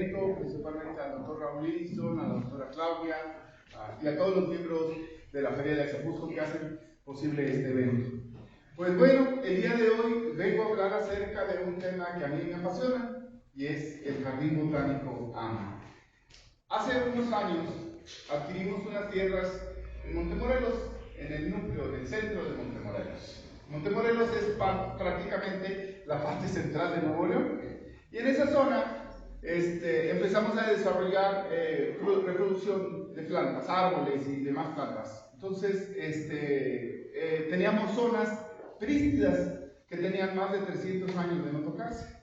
evento, principalmente al doctor Raúl Livingston, a la doctora Claudia y a todos los miembros de la Feria de Axapusco que hacen posible este evento. Pues bueno, el día de hoy vengo a hablar acerca de un tema que a mí me apasiona y es el Jardín Botánico AMA. Hace unos años adquirimos unas tierras en Montemorelos, en el núcleo, en el centro de Montemorelos. Montemorelos es prácticamente la parte central de Nuevo León. Y en esa zona empezamos a desarrollar reproducción de plantas, árboles y demás plantas. Entonces, teníamos zonas prístidas que tenían más de 300 años de no tocarse.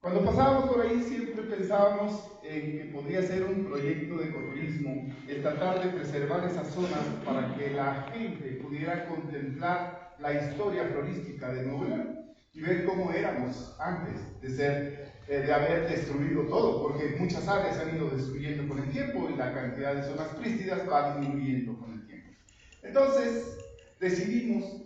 Cuando pasábamos por ahí siempre pensábamos en que podría ser un proyecto de ecoturismo el tratar de preservar esas zonas para que la gente pudiera contemplar la historia florística de Nuevo León y ver cómo éramos antes de haber destruido todo, porque muchas áreas se han ido destruyendo con el tiempo y la cantidad de zonas prístidas va disminuyendo con el tiempo. Entonces decidimos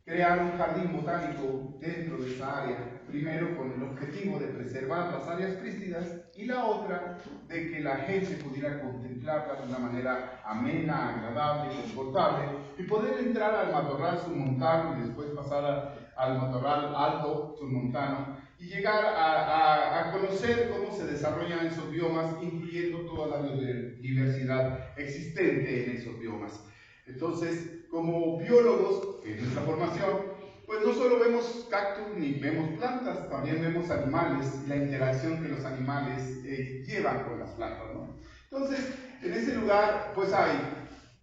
crear un jardín botánico dentro de esa área, primero con el objetivo de preservar las áreas prístidas y la otra de que la gente pudiera contemplarlas de una manera amena, agradable, confortable y poder entrar al matorral submontano y después pasar al matorral alto submontano y llegar a conocer cómo se desarrollan esos biomas, incluyendo toda la biodiversidad existente en esos biomas. Entonces, como biólogos, en nuestra formación, pues no solo vemos cactus ni vemos plantas, también vemos animales y la interacción que los animales llevan con las plantas, ¿no? Entonces, en ese lugar, pues hay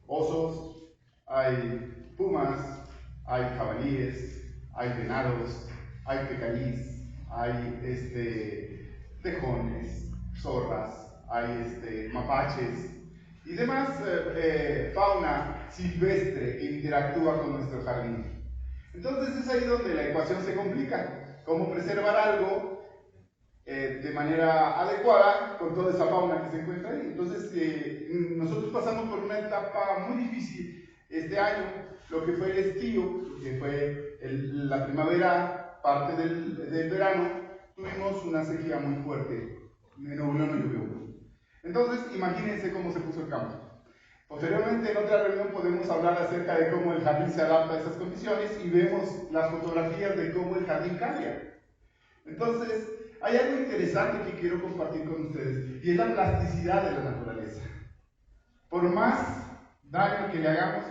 osos, hay pumas, hay jabalíes, hay venados, hay tecalís, hay tejones, zorras, hay mapaches y demás fauna silvestre que interactúa con nuestro jardín. Entonces es ahí donde la ecuación se complica. ¿Cómo preservar algo de manera adecuada con toda esa fauna que se encuentra ahí? Entonces nosotros pasamos por una etapa muy difícil este año, lo que fue el estío, que fue la primavera, parte del verano, tuvimos una sequía muy fuerte. En Nuevo León no llovió. Entonces, imagínense cómo se puso el campo. Posteriormente, en otra reunión, podemos hablar acerca de cómo el jardín se adapta a esas condiciones y vemos las fotografías de cómo el jardín cambia. Entonces, hay algo interesante que quiero compartir con ustedes y es la plasticidad de la naturaleza. Por más daño que le hagamos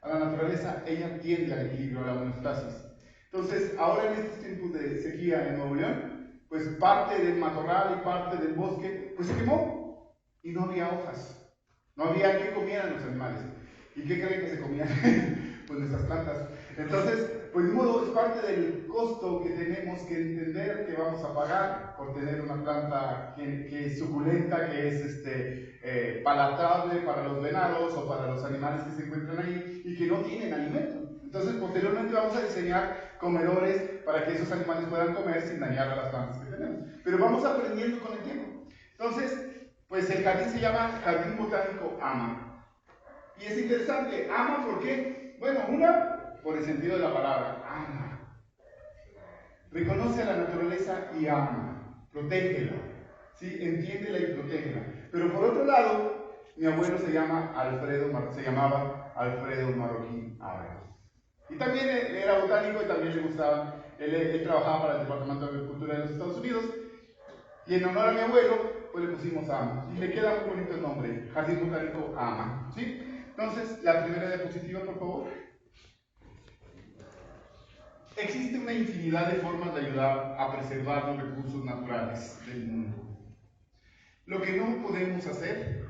a la naturaleza, ella tiende al equilibrio, a la homeostasis. Entonces, ahora en estos tiempos de sequía en Nuevo León, pues parte del matorral y parte del bosque, pues se quemó. Y no había hojas, no había que comieran los animales. ¿Y qué creen que se comían? Pues nuestras plantas. Entonces, pues de modo, es parte del costo que tenemos que entender que vamos a pagar por tener una planta que es suculenta, que es palatable para los venados o para los animales que se encuentran ahí y que no tienen alimento. Entonces, posteriormente vamos a diseñar comedores para que esos animales puedan comer sin dañar a las plantas que tenemos. Pero vamos aprendiendo con el tiempo. Entonces, pues el jardín se llama Jardín Botánico AMA. Y es interesante, AMA, ¿por qué? Bueno, una, por el sentido de la palabra, ama. Reconoce a la naturaleza y ama, protégela, ¿sí? Entiéndela y protégela. Pero por otro lado, mi abuelo se llamaba Alfredo Marroquín Ábrego. Y también era botánico y también le gustaba, él trabajaba para el Departamento de Agricultura de los Estados Unidos. Y en honor a mi abuelo, pues le pusimos AMA. Y me queda muy bonito el nombre, Jardín Botánico AMA. ¿Sí? Entonces, la primera diapositiva, por favor. Existe una infinidad de formas de ayudar a preservar los recursos naturales del mundo. Lo que no podemos hacer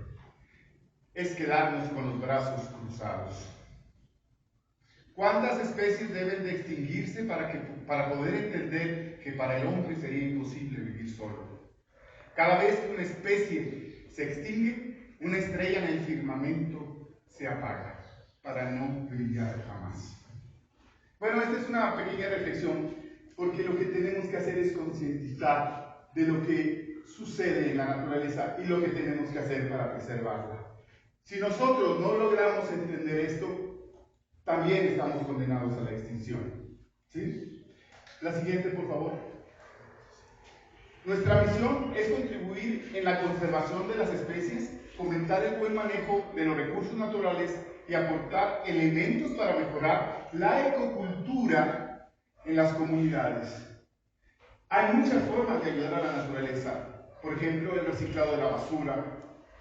es quedarnos con los brazos cruzados. ¿Cuántas especies deben de extinguirse para poder entender que para el hombre sería imposible vivir solo? Cada vez que una especie se extingue, una estrella en el firmamento se apaga para no brillar jamás. Bueno, esta es una pequeña reflexión porque lo que tenemos que hacer es concientizar de lo que sucede en la naturaleza y lo que tenemos que hacer para preservarla. Si nosotros no logramos entender esto, también estamos condenados a la extinción. ¿Sí? La siguiente, por favor. Nuestra misión es contribuir en la conservación de las especies, fomentar el buen manejo de los recursos naturales y aportar elementos para mejorar la ecocultura en las comunidades. Hay muchas formas de ayudar a la naturaleza, por ejemplo, el reciclado de la basura,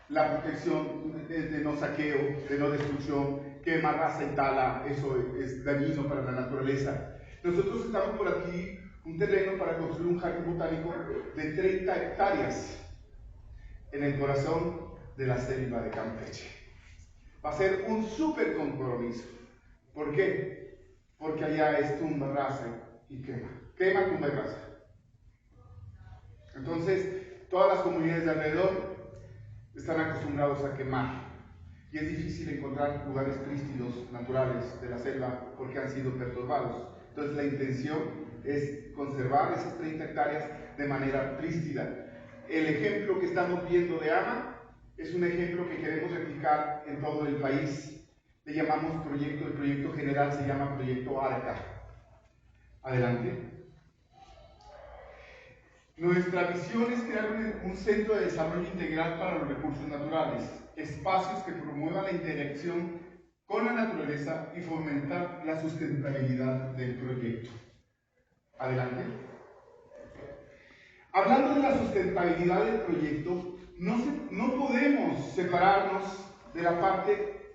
la protección de no saqueo, de no destrucción, quema, raza y tala, eso es dañino para la naturaleza. Nosotros estamos por aquí un terreno para construir un jardín botánico de 30 hectáreas en el corazón de la selva de Campeche. Va a ser un súper compromiso. ¿Por qué? Porque allá es tumba, raza y quema. Quema, tumba y raza. Entonces, todas las comunidades de alrededor están acostumbrados a quemar. Y es difícil encontrar lugares prístinos, naturales, de la selva, porque han sido perturbados. Entonces, la intención es conservar esas 30 hectáreas de manera prístina. El ejemplo que estamos viendo de AMA es un ejemplo que queremos replicar en todo el país. Le llamamos proyecto, el proyecto general se llama Proyecto ARCA. Adelante. Nuestra visión es crear un centro de desarrollo integral para los recursos naturales, espacios que promuevan la interacción con la naturaleza y fomentar la sustentabilidad del proyecto. Adelante. Hablando de la sustentabilidad del proyecto, no podemos separarnos de la parte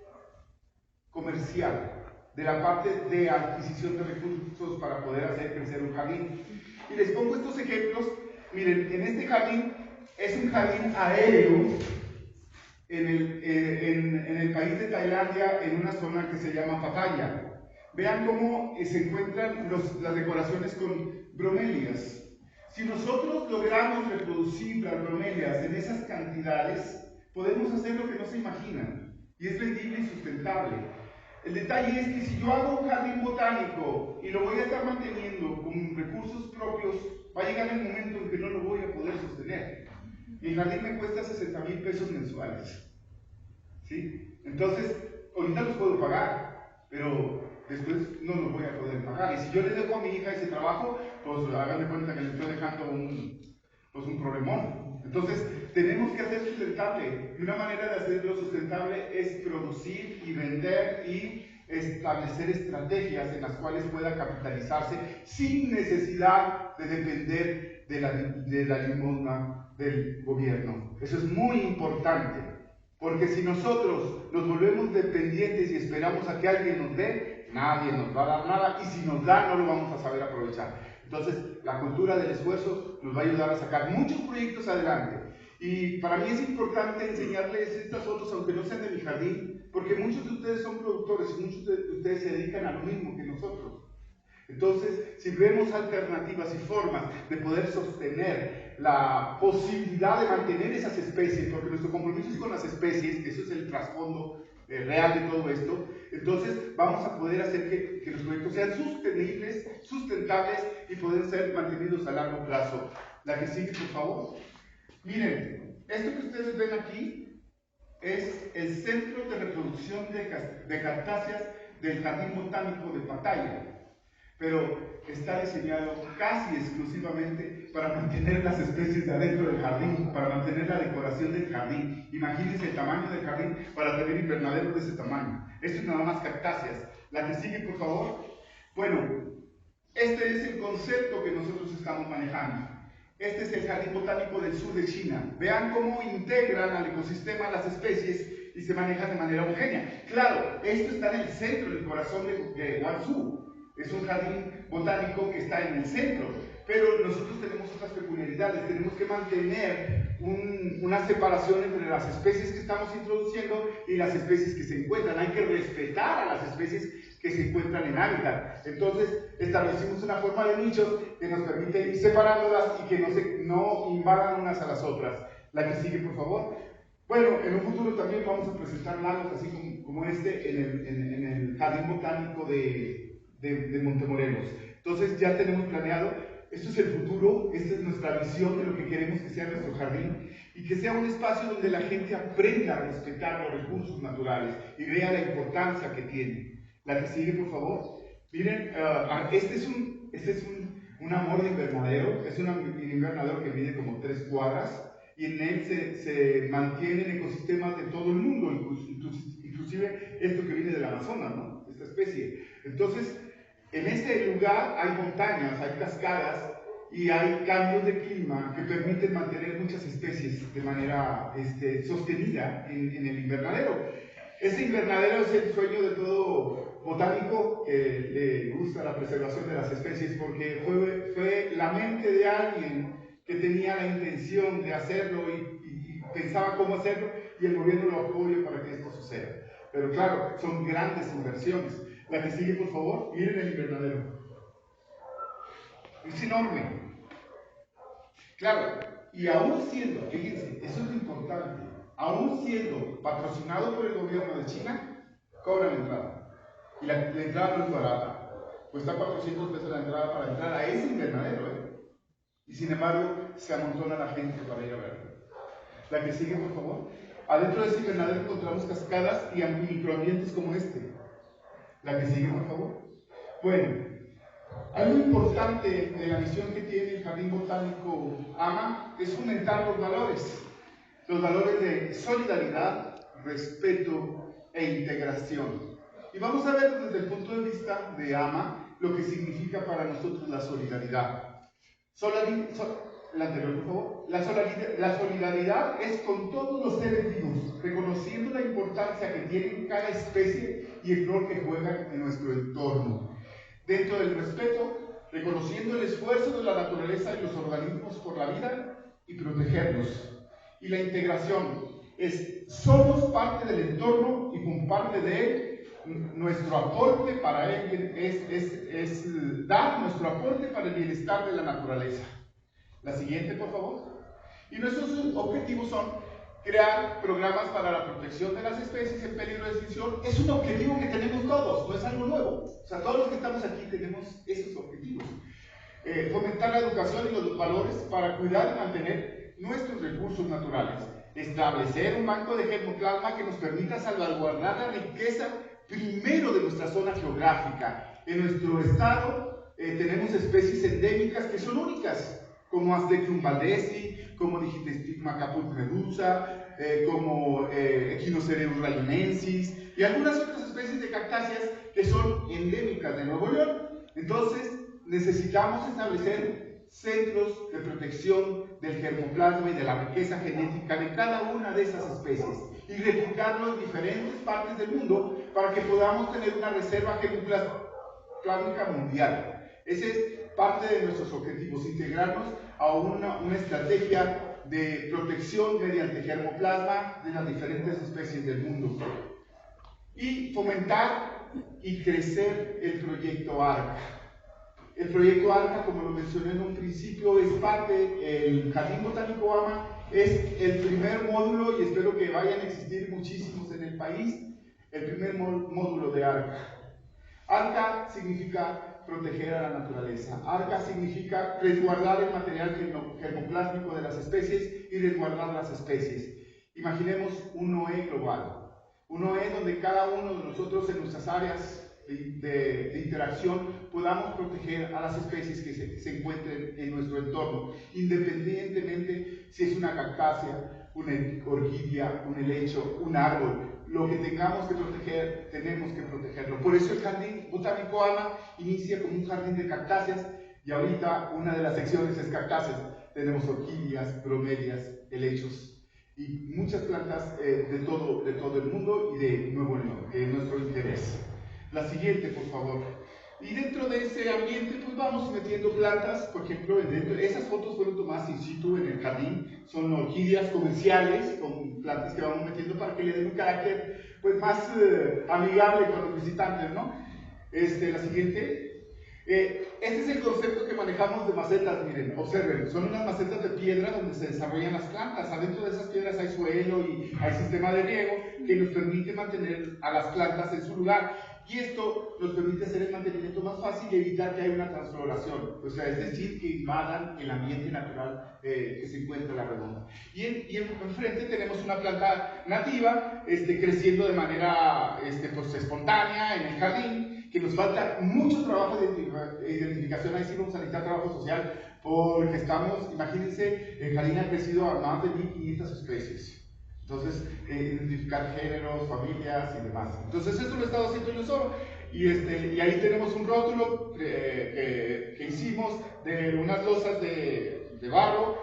comercial, de la parte de adquisición de recursos para poder hacer crecer un jardín. Y les pongo estos ejemplos. Miren, en este jardín es un jardín aéreo en el país de Tailandia, en una zona que se llama Pattaya. Vean cómo se encuentran las decoraciones con bromelias. Si nosotros logramos reproducir las bromelias en esas cantidades, podemos hacer lo que no se imaginan, y es vendible y sustentable. El detalle es que si yo hago un jardín botánico y lo voy a estar manteniendo con recursos propios, va a llegar el momento en que no lo voy a poder sostener. Y el jardín me cuesta 60,000 pesos mensuales. ¿Sí? Entonces, ahorita los puedo pagar, pero después no los voy a poder pagar. Y si yo le dejo a mi hija ese trabajo, pues háganme cuenta que le estoy dejando un problemón. Entonces, tenemos que hacer sustentable. Y una manera de hacerlo sustentable es producir y vender y establecer estrategias en las cuales pueda capitalizarse sin necesidad de depender de la limosna del gobierno. Eso es muy importante, porque si nosotros nos volvemos dependientes y esperamos a que alguien nos dé, nadie nos va a dar nada, y si nos da no lo vamos a saber aprovechar. Entonces, la cultura del esfuerzo nos va a ayudar a sacar muchos proyectos adelante. Y para mí es importante enseñarles estas fotos, aunque no sean de mi jardín, porque muchos de ustedes son productores y muchos de ustedes se dedican a lo mismo que nosotros. Entonces, si vemos alternativas y formas de poder sostener la posibilidad de mantener esas especies, porque nuestro compromiso es con las especies, eso es el trasfondo real de todo esto, entonces vamos a poder hacer que los proyectos sean sostenibles, sustentables y poder ser mantenidos a largo plazo. La que sigue, por favor. Miren, esto que ustedes ven aquí es el centro de reproducción de cactáceas del Jardín Botánico de Pattaya, pero está diseñado casi exclusivamente para mantener las especies de adentro del jardín, para mantener la decoración del jardín. Imagínense el tamaño del jardín para tener invernaderos de ese tamaño. Esto es nada más cactáceas. La que sigue, por favor. Bueno, este es el concepto que nosotros estamos manejando. Este es el Jardín Botánico del Sur de China. Vean cómo integran al ecosistema las especies y se manejan de manera homogénea. Claro, esto está en el centro, en el corazón de Guangzhou. Es un jardín botánico que está en el centro, pero nosotros tenemos otras peculiaridades. Tenemos que mantener una separación entre las especies que estamos introduciendo y las especies que se encuentran. Hay que respetar a las especies que se encuentran en hábitat. Entonces, establecimos una forma de nichos que nos permite ir separándolas y que no invadan unas a las otras. La que sigue, por favor. Bueno, en un futuro también vamos a presentar lagos así como este en el Jardín Botánico de Montemorelos. Entonces ya tenemos planeado, esto es el futuro, esta es nuestra visión de lo que queremos que sea nuestro jardín y que sea un espacio donde la gente aprenda a respetar los recursos naturales y vea la importancia que tiene. La que sigue, por favor. Miren, este es un amor de invernadero, es un invernadero que mide como 3 cuadras y en él se mantienen ecosistemas de todo el mundo, inclusive esto que viene del Amazonas, ¿no? Esta especie. Entonces, en este lugar hay montañas, hay cascadas y hay cambios de clima que permiten mantener muchas especies de manera sostenida en el invernadero. Ese invernadero es el sueño de todo botánico que le gusta la preservación de las especies, porque fue la mente de alguien que tenía la intención de hacerlo y pensaba cómo hacerlo, y el gobierno lo apoya para que esto suceda. Pero claro, son grandes inversiones. La que sigue, por favor, miren el invernadero. Es enorme. Claro, y aún siendo, fíjense, eso es lo importante, aún siendo patrocinado por el gobierno de China, cobran entrada. Y la entrada no es barata. Cuesta 400 pesos la entrada para entrar a ese invernadero, Y sin embargo, se amontona la gente para ir a verlo. La que sigue, por favor. Adentro de ese invernadero encontramos cascadas y microambientes como este. La que sigue, por favor. Bueno, algo importante de la misión que tiene el Jardín Botánico AMA es fomentar los valores de solidaridad, respeto e integración. Y vamos a ver desde el punto de vista de AMA lo que significa para nosotros la solidaridad. La anterior, por favor. La solidaridad es con todos los seres vivos, reconociendo la importancia que tienen cada especie y el rol que juegan en nuestro entorno. Dentro del respeto, reconociendo el esfuerzo de la naturaleza y los organismos por la vida y protegerlos. Y la integración somos parte del entorno y con parte de él, nuestro aporte para él es dar nuestro aporte para el bienestar de la naturaleza. La siguiente, por favor. Y nuestros objetivos son crear programas para la protección de las especies en peligro de extinción. Es un objetivo que tenemos todos, no es algo nuevo. O sea, todos los que estamos aquí tenemos esos objetivos. Fomentar la educación y los valores para cuidar y mantener nuestros recursos naturales. Establecer un banco de germoplasma que nos permita salvaguardar la riqueza primero de nuestra zona geográfica. En nuestro estado tenemos especies endémicas que son únicas, como Astecium valdesi, como Digitestigma caput medusa, como Echinocereus rayonensis y algunas otras especies de cactáceas que son endémicas de Nuevo León. Entonces, necesitamos establecer centros de protección del germoplasma y de la riqueza genética de cada una de esas especies y replicarlo en diferentes partes del mundo para que podamos tener una reserva germoplásmica mundial. Ese es parte de nuestros objetivos, integrarnos a una estrategia de protección mediante germoplasma de las diferentes especies del mundo. Y fomentar y crecer el proyecto ARCA. El proyecto ARCA, como lo mencioné en un principio, es parte, el Jardín Botánico AMA es el primer módulo, y espero que vayan a existir muchísimos en el país, el primer módulo de ARCA. ARCA significa proteger a la naturaleza. ARCA significa resguardar el material germoplásmico de las especies y resguardar las especies. Imaginemos un Noé global. Un Noé donde cada uno de nosotros en nuestras áreas de interacción podamos proteger a las especies que se encuentren en nuestro entorno, independientemente si es una cactácea, una orquídea, un helecho, un árbol. Lo que tengamos que proteger, tenemos que protegerlo. Por eso el Jardín Botánico AMA inicia como un jardín de cactáceas, y ahorita una de las secciones es cactáceas. Tenemos orquídeas, bromelias, helechos y muchas plantas de todo el mundo y de Nuevo León, de nuestro interés. La siguiente, por favor. Y dentro de ese ambiente, pues vamos metiendo plantas, por ejemplo, esas fotos fueron tomadas in situ en el jardín, son orquídeas comerciales, con plantas que vamos metiendo para que le den un carácter pues, más amigable con los visitantes, ¿no? La siguiente. Este es el concepto que manejamos de macetas, miren, observen, son unas macetas de piedra donde se desarrollan las plantas. Adentro de esas piedras hay suelo y hay sistema de riego que nos permite mantener a las plantas en su lugar. Y esto nos permite hacer el mantenimiento más fácil y evitar que haya una transfloración, o sea, es decir, que invadan el ambiente natural que se encuentra en la redonda. Y enfrente tenemos una planta nativa creciendo de manera pues, espontánea en el jardín, que nos falta mucho trabajo de identificación. Ahí sí vamos a necesitar trabajo social porque estamos, imagínense, el jardín ha crecido a más de 1500 especies. Entonces, identificar géneros, familias y demás. Entonces, eso lo he estado haciendo yo solo. Y ahí tenemos un rótulo que hicimos de unas losas de barro,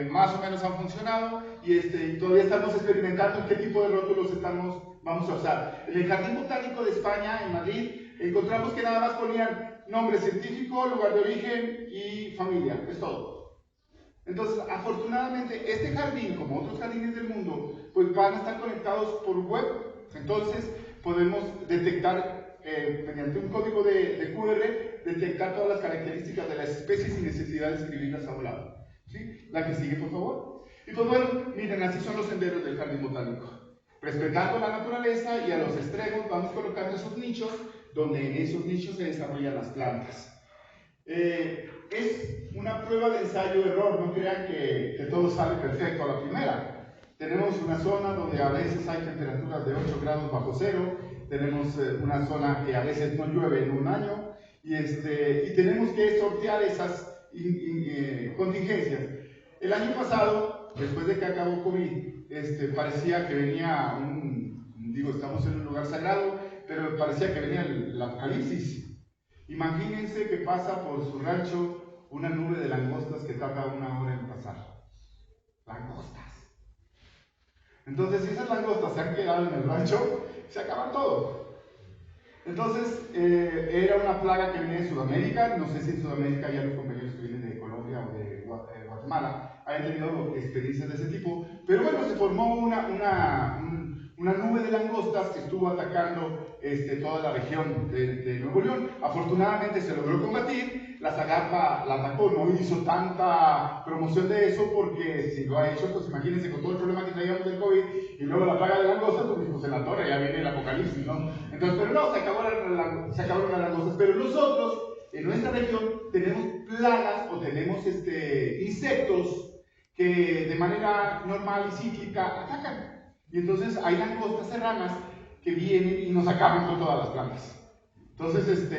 más o menos han funcionado, y todavía estamos experimentando en qué tipo de rótulos vamos a usar. En el Jardín Botánico de España, en Madrid, encontramos que nada más ponían nombre científico, lugar de origen y familia, es todo. Entonces, afortunadamente, este jardín, como otros jardines del mundo, pues van a estar conectados por web. Entonces, podemos detectar, mediante un código de QR, detectar todas las características de las especies sin necesidad de escribirlas a un lado. ¿Sí? La que sigue, por favor. Y pues bueno, miren, así son los senderos del jardín botánico. Respetando la naturaleza y a los extremos vamos colocando esos nichos, donde en esos nichos se desarrollan las plantas. Es una prueba de ensayo-error, no crean que todo sale perfecto a la primera. Tenemos una zona donde a veces hay temperaturas de 8 grados bajo cero, tenemos una zona que a veces no llueve en un año, y tenemos que sortear esas contingencias. El año pasado, después de que acabó COVID, parecía que venía estamos en un lugar sagrado, pero parecía que venía el apocalipsis. Imagínense que pasa por su rancho una nube de langostas que tarda 1 hora en pasar. Langostas. Entonces, si esas langostas se han quedado en el rancho, se acaba todo. Entonces, era una plaga que venía de Sudamérica. No sé si en Sudamérica ya los compañeros que vienen de Colombia o de Guatemala hayan tenido experiencias de ese tipo. Pero bueno, se formó una nube de langostas que estuvo atacando toda la región de Nuevo León. Afortunadamente se logró combatir. La Zagarpa la atacó, no hizo tanta promoción de eso, porque si lo ha hecho, pues imagínense con todo el problema que traíamos del COVID y luego la plaga de langostas, pues en la torre ya viene el apocalipsis, ¿no? Entonces, pero no, se acabaron las langostas. Pero nosotros, en nuestra región, tenemos plagas o tenemos insectos que de manera normal y cíclica atacan. Y entonces hay langostas serranas que vienen y nos acaban con todas las plantas. Entonces,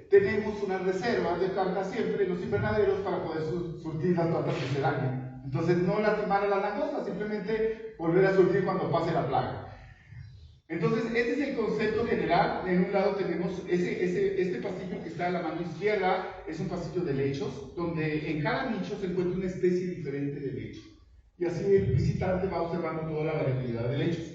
tenemos unas reservas de plantas siempre en los invernaderos para poder surtir las plantas que se dañen. Entonces, no lastimar a las langostas, simplemente volver a surtir cuando pase la plaga. Entonces, este es el concepto general. En un lado tenemos este pasillo que está a la mano izquierda, es un pasillo de lechos, donde en cada nicho se encuentra una especie diferente de lecho. Y así el visitante va observando toda la variabilidad de lechos.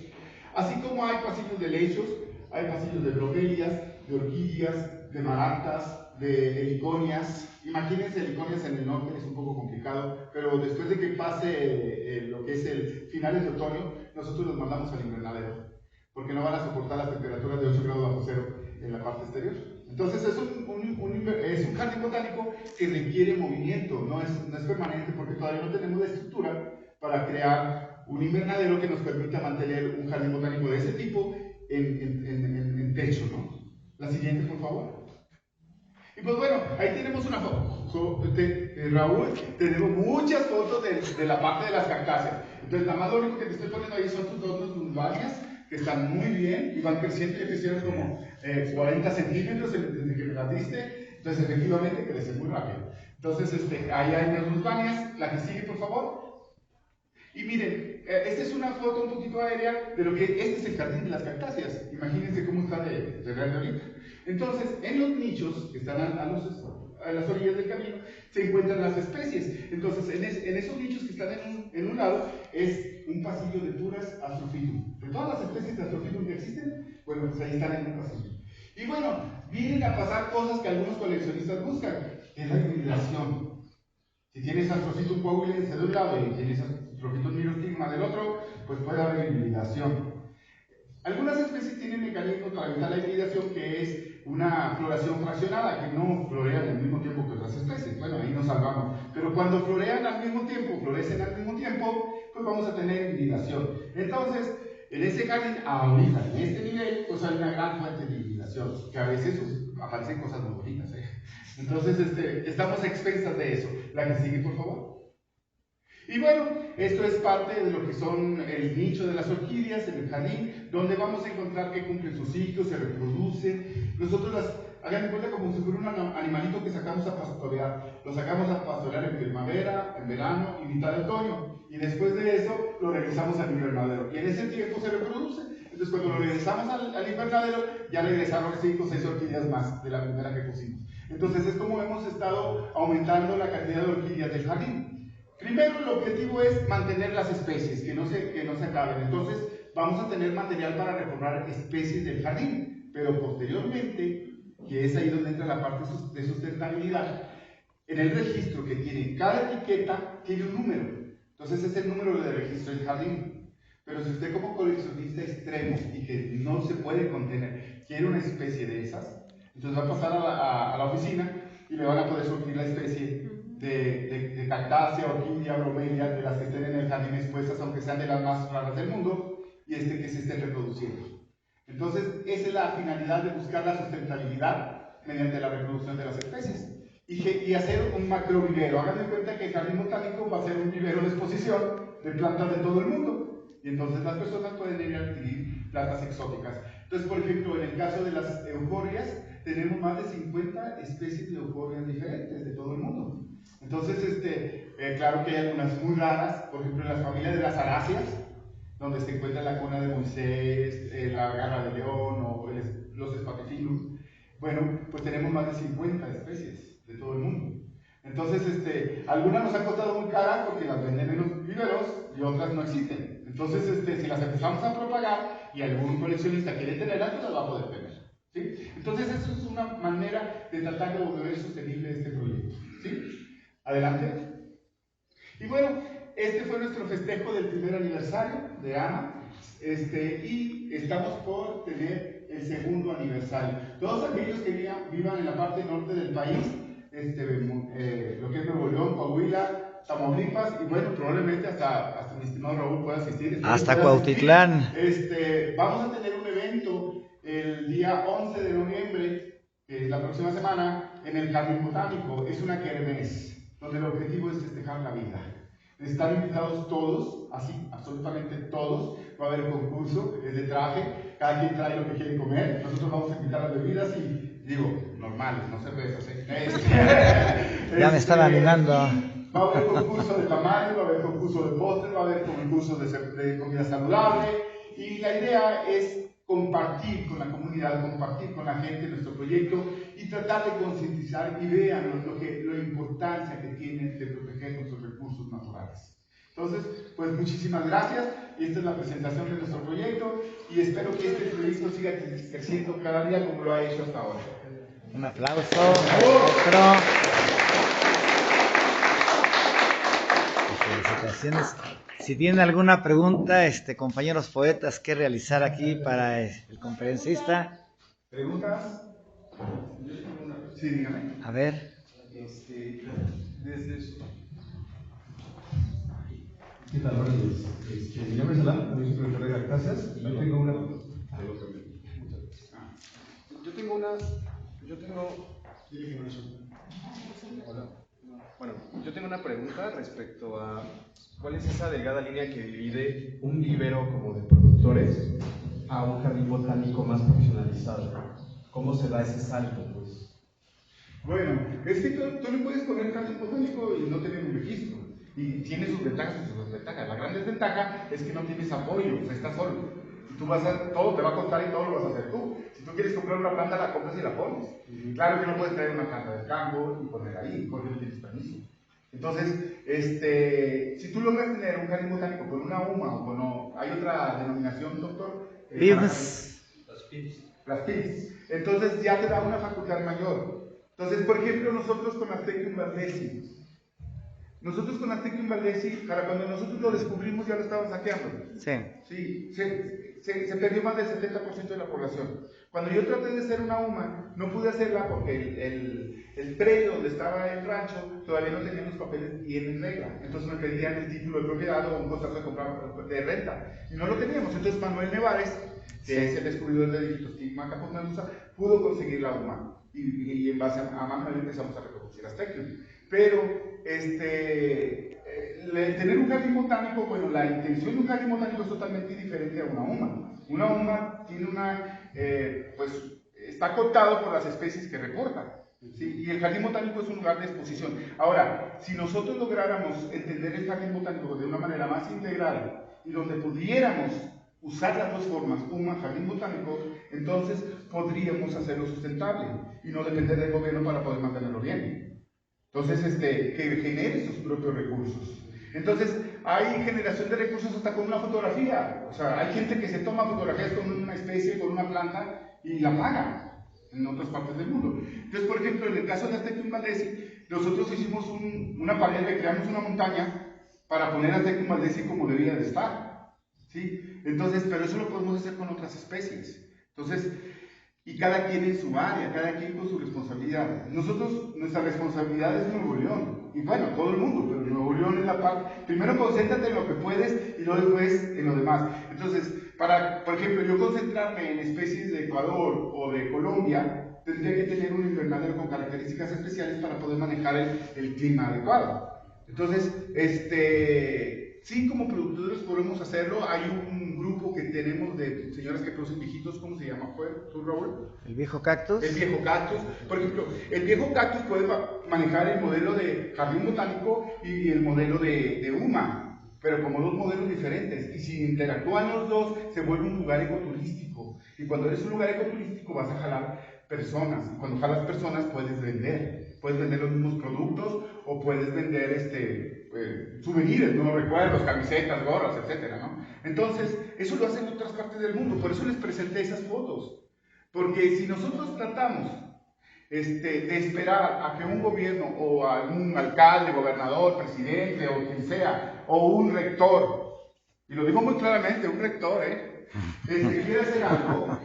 Así como hay pasillos de lechos, hay pasillos de bromelias, de orquídeas, de marantas, de heliconias. Imagínense heliconias en el norte, es un poco complicado, pero después de que pase lo que es el finales de otoño, nosotros los mandamos al invernadero, porque no van a soportar las temperaturas de 8 grados bajo cero en la parte exterior. Entonces es un jardín botánico que requiere movimiento, no es permanente, porque todavía no tenemos la estructura para crear un invernadero que nos permita mantener un jardín botánico de ese tipo en techo, ¿no? La siguiente, por favor. Y pues bueno, ahí tenemos una foto de Raúl, tenemos muchas fotos de la parte de las cactáceas. Entonces, nada más lo único que te estoy poniendo ahí son tus dos nusbanias, que están muy bien y van creciendo, ya crecieron como 40 centímetros desde que me las diste. Entonces, efectivamente, crecen muy rápido. Entonces, ahí hay las nusbanias. La que sigue, por favor. Y miren, esta es una foto un poquito aérea de lo que este es el jardín de las cactáceas. Imagínense cómo está de grande ahorita. Entonces, en los nichos que están a las orillas del camino se encuentran las especies. Entonces, en esos nichos que están en un lado es un pasillo de puras Astrophyllum. De todas las especies de Astrophyllum que existen, bueno, pues ahí están en un pasillo. Y bueno, vienen a pasar cosas que algunos coleccionistas buscan, que es la hibridación. Si tienes Astrophyllum coahuilense de un lado y tienes Astrophyllum myrostigma del otro, pues puede haber hibridación. Algunas especies tienen mecanismos para evitar la hibridación, que es una floración fraccionada, que no florean al mismo tiempo que otras especies. Bueno, ahí nos salvamos. Pero cuando florean al mismo tiempo, florecen al mismo tiempo, pues vamos a tener hibridación. Entonces, en ese jardín, ahorita, en este nivel, pues hay una gran fuente de hibridación, que a veces aparecen cosas muy bonitas. Entonces, estamos expensas de eso. La que sigue, por favor. Y bueno, esto es parte de lo que son el nicho de las orquídeas en el jardín, donde vamos a encontrar que cumplen sus ciclos, se reproducen. Nosotros hagan de cuenta como si fuera un animalito que sacamos a pastorear. Lo sacamos a pastorear en primavera, en verano y mitad de otoño. Y después de eso lo regresamos al invernadero. Y en ese tiempo se reproduce. Entonces cuando lo regresamos al invernadero, ya regresaron 5 o 6 orquídeas más de la primera que pusimos. Entonces es como hemos estado aumentando la cantidad de orquídeas del jardín. Primero el objetivo es mantener las especies, que no se acaben. Entonces vamos a tener material para reformar especies del jardín. Pero posteriormente, que es ahí donde entra la parte de sustentabilidad, en el registro que tiene cada etiqueta tiene un número. Entonces es el número de registro del jardín. Pero si usted como coleccionista extremo y que no se puede contener, quiere una especie de esas, entonces va a pasar a la oficina y le van a poder surtir la especie de cactácea, orquídea, bromelia, de las que estén en el jardín expuestas, aunque sean de las más raras del mundo, y que se estén reproduciendo. Entonces, esa es la finalidad de buscar la sustentabilidad mediante la reproducción de las especies. Y hacer un macrovivero. Hagan de cuenta que el jardín botánico va a ser un vivero de exposición de plantas de todo el mundo. Y entonces las personas pueden ir a adquirir plantas exóticas. Entonces, por ejemplo, en el caso de las euforias, tenemos más de 50 especies de euforias diferentes de todo el mundo. Entonces, claro que hay algunas muy raras, por ejemplo, en las familias de las aráceas, donde se encuentra la cuna de Moisés, la garra de león o los espatifilus. Bueno, pues tenemos más de 50 especies de todo el mundo. Entonces, algunas nos han costado muy caras porque las venden en los viveros y otras no existen. Entonces, si las empezamos a propagar y algún coleccionista quiere tenerlas, pues las va a poder tener. ¿Sí? Entonces, eso es una manera de tratar de volver sostenible este proyecto. ¿Sí? Adelante. Y bueno, este fue nuestro festejo del primer aniversario de AMA, y estamos por tener el segundo aniversario. Todos aquellos que vivan en la parte norte del país, lo que es Nuevo León, Coahuila, Tamaulipas, y bueno, probablemente hasta mi estimado Raúl pueda asistir. Hasta Cuautitlán. Vamos a tener un evento el día 11 de noviembre, que es la próxima semana, en el Jardín Botánico. Es una kermés, donde el objetivo es festejar la vida. Están invitados todos, así, absolutamente todos. Va a haber un concurso, es de traje, cada quien trae lo que quiere comer. Nosotros vamos a invitar las bebidas y, digo, normales, no cervezas, Ya me están animando. Va a haber concurso de tamales, va a haber concurso de postres, va a haber concurso de comida saludable. Y la idea es compartir con la comunidad, compartir con la gente nuestro proyecto y tratar de concientizar y vean la importancia que tiene de proteger nuestros recursos naturales. Entonces, pues muchísimas gracias y esta es la presentación de nuestro proyecto y espero que este proyecto siga creciendo cada día como lo ha hecho hasta ahora. Un aplauso. Otro. Felicitaciones. Si tienen alguna pregunta, compañeros poetas, que realizar aquí para el conferencista. ¿Preguntas? Sí, dígame. A ver. ¿Qué tal? Buenos días. Mi nombre es Alan, soy supervisor de lactancias. Yo tengo una. Yo tengo una pregunta respecto a cuál es esa delgada línea que divide un vivero como de productores a un jardín botánico más profesionalizado. ¿Cómo se da ese salto, pues? Bueno, es que tú no puedes poner jardín botánico y no tener un registro. Y tiene sus ventajas y sus desventajas. La gran desventaja es que no tienes apoyo, o sea, estás solo. Y todo te va a costar y todo lo vas a hacer tú. Si tú quieres comprar una planta, la compras y la pones. Y claro que no puedes traer una planta del campo y poner ahí, porque no tienes permiso. Entonces, si tú logras tener un jardín botánico con una UMA o con hay otra denominación, doctor. PIBS. Las PIBS. Entonces ya te da una facultad mayor. Entonces, por ejemplo, nosotros con Aztequium valdesi, para cuando nosotros lo descubrimos ya lo estaban saqueando. Sí. Sí, se perdió más del 70% de la población. Cuando yo traté de hacer una UMA, no pude hacerla porque el predio donde estaba el rancho todavía no tenía los papeles bien en regla. Entonces me pedían el título de propiedad o un contrato de renta. Y no lo teníamos. Entonces Manuel Nevares, que es el descubridor de Digitostigma capotnalusa, pudo conseguir la UMA. Y en base a Manuel empezamos a reproducir Aztequium. Pero, tener un jardín botánico, bueno, la intención de un jardín botánico es totalmente diferente a una UMA. Una UMA tiene está acotado por las especies que reporta. ¿Sí? Y el jardín botánico es un lugar de exposición. Ahora, si nosotros lográramos entender el jardín botánico de una manera más integral y donde pudiéramos usar las dos formas, un jardín botánico, entonces podríamos hacerlo sustentable y no depender del gobierno para poder mantenerlo bien. Entonces, que genere sus propios recursos. Entonces, hay generación de recursos hasta con una fotografía. O sea, hay gente que se toma fotografías con una especie, con una planta y la paga en otras partes del mundo. Entonces, por ejemplo, en el caso de Aztecum Valdesi, nosotros hicimos una pared, creamos una montaña para poner Aztecum Valdesi como debía de estar. ¿Sí? Entonces, pero eso lo podemos hacer con otras especies. Entonces, y cada quien en su área, cada quien con su responsabilidad. Nosotros, nuestra responsabilidad es Nuevo León, y bueno, todo el mundo, pero Nuevo León es la parte, primero concéntrate en lo que puedes y luego después en lo demás. Entonces, para, por ejemplo, yo concentrarme en especies de Ecuador o de Colombia, tendría que tener un invernadero con características especiales para poder manejar el clima adecuado. Entonces, sí, como productores podemos hacerlo. Hay un grupo que tenemos de señoras que producen viejitos, ¿cómo se llama? ¿Tú, Raúl? ¿El viejo cactus? El viejo cactus. Por ejemplo, el viejo cactus puede manejar el modelo de jardín botánico y el modelo de UMA, pero como dos modelos diferentes. Y si interactúan los dos, se vuelve un lugar ecoturístico. Y cuando eres un lugar ecoturístico, vas a jalar personas. Y cuando jalas personas, puedes vender. Puedes vender los mismos productos o puedes vender souvenirs, ¿no? Recuerdos, camisetas, gorras, etcétera, ¿no? Entonces, eso lo hacen en otras partes del mundo. Por eso les presenté esas fotos. Porque si nosotros tratamos de esperar a que un gobierno o algún alcalde, gobernador, presidente o quien sea, o un rector, y lo digo muy claramente, un rector, quiere hacer algo,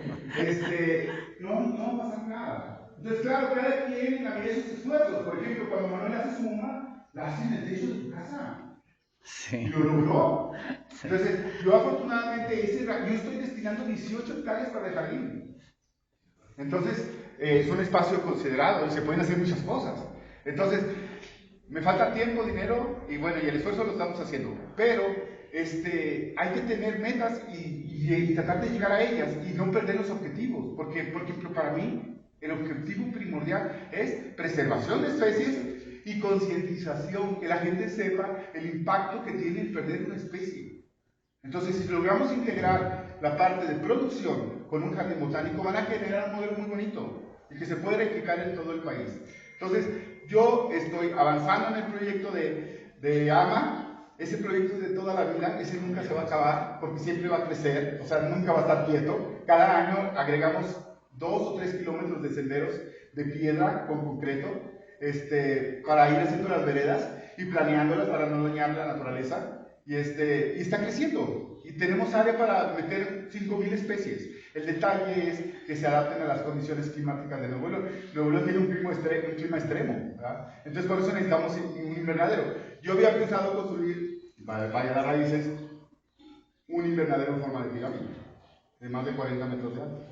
no va a pasar nada. Entonces, claro, cada quien en la medida de sus esfuerzos. Por ejemplo, cuando Manuel hace su UMA, la hace en el techo de su casa. Sí. Y lo logró. Entonces, yo afortunadamente, yo estoy destinando 18 hectáreas para el jardín. Entonces, es un espacio considerado y se pueden hacer muchas cosas. Entonces, me falta tiempo, dinero, y bueno, y el esfuerzo lo estamos haciendo. Pero, hay que tener metas y tratar de llegar a ellas y no perder los objetivos. Porque, por ejemplo, para mí, el objetivo primordial es preservación de especies y concientización, que la gente sepa el impacto que tiene el perder una especie. Entonces, si logramos integrar la parte de producción con un jardín botánico, van a generar un modelo muy bonito y que se puede replicar en todo el país. Entonces, yo estoy avanzando en el proyecto de AMA. Ese proyecto es de toda la vida, ese nunca se va a acabar porque siempre va a crecer, o sea, nunca va a estar quieto. Cada año agregamos 2 o 3 kilómetros de senderos de piedra con concreto para ir haciendo las veredas y planeándolas para no dañar la naturaleza. Y está creciendo. Y tenemos área para meter 5,000 especies. El detalle es que se adapten a las condiciones climáticas de Nuevo León. Nuevo León tiene un clima extremo, ¿verdad? Entonces por eso necesitamos un invernadero. Yo había pensado construir, vaya a dar raíces, un invernadero en forma de pirámide, de más de 40 metros de alto.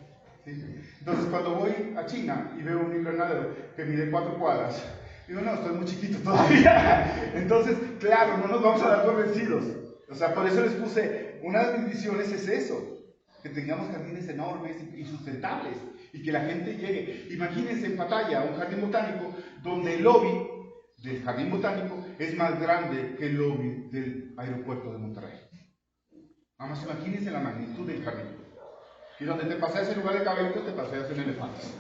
¿Sí? Entonces cuando voy a China y veo un invernadero que mide 4 cuadras, digo, no, estoy muy chiquito todavía. Entonces, claro, no nos vamos a dar por vencidos. O sea, por eso les puse, una de mis visiones es eso, que tengamos jardines enormes y sustentables, y que la gente llegue. Imagínense en Pattaya, un jardín botánico, donde el lobby del jardín botánico es más grande que el lobby del aeropuerto de Monterrey. Vamos, imagínense la magnitud del jardín. Y donde te paseas en lugar de caballitos, te paseas en elefantes.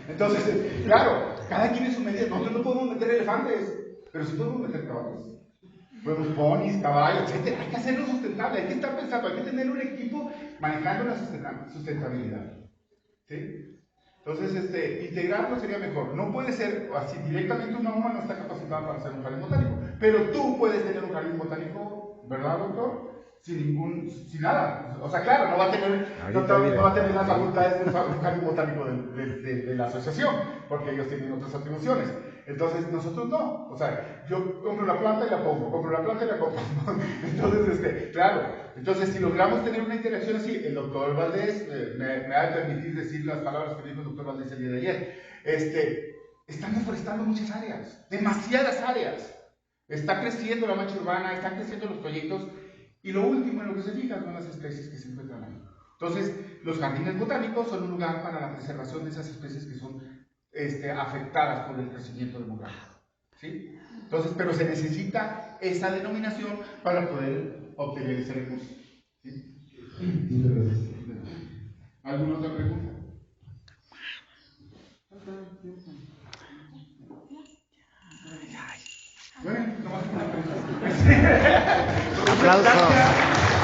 Entonces, claro, cada quien en su medida. Nosotros no podemos meter elefantes, pero sí podemos meter caballos. Podemos ponis, caballos, etc. Hay que hacerlo sustentable, hay que estar pensando, hay que tener un equipo manejando la sustentabilidad. ¿Sí? Entonces, integrarlo sería mejor. No puede ser así, directamente una UMA no está capacitada para hacer un jardín botánico. Pero tú puedes tener un jardín botánico, ¿verdad, doctor? Sin nada. O sea, claro, no va a tener las facultades de un jardín botánico de la asociación, porque ellos tienen otras atribuciones. Entonces, nosotros no. O sea, yo compro la planta y la pongo, compro la planta y la compro. Entonces, claro. Entonces, si logramos tener una interacción así, el doctor Valdés, me va a permitir decir las palabras que dijo el doctor Valdés el día de ayer. Estamos forestando muchas áreas, demasiadas áreas. Está creciendo la mancha urbana, están creciendo los proyectos. Y lo último en lo que se fijan son las especies que se encuentran ahí. Entonces, los jardines botánicos son un lugar para la preservación de esas especies que son afectadas por el crecimiento demográfico. ¿Sí? Entonces, pero se necesita esa denominación para poder obtener ese recurso. ¿Sí? Muchas gracias. ¿Alguna otra pregunta? Bueno, nomás una pregunta. Aplausos.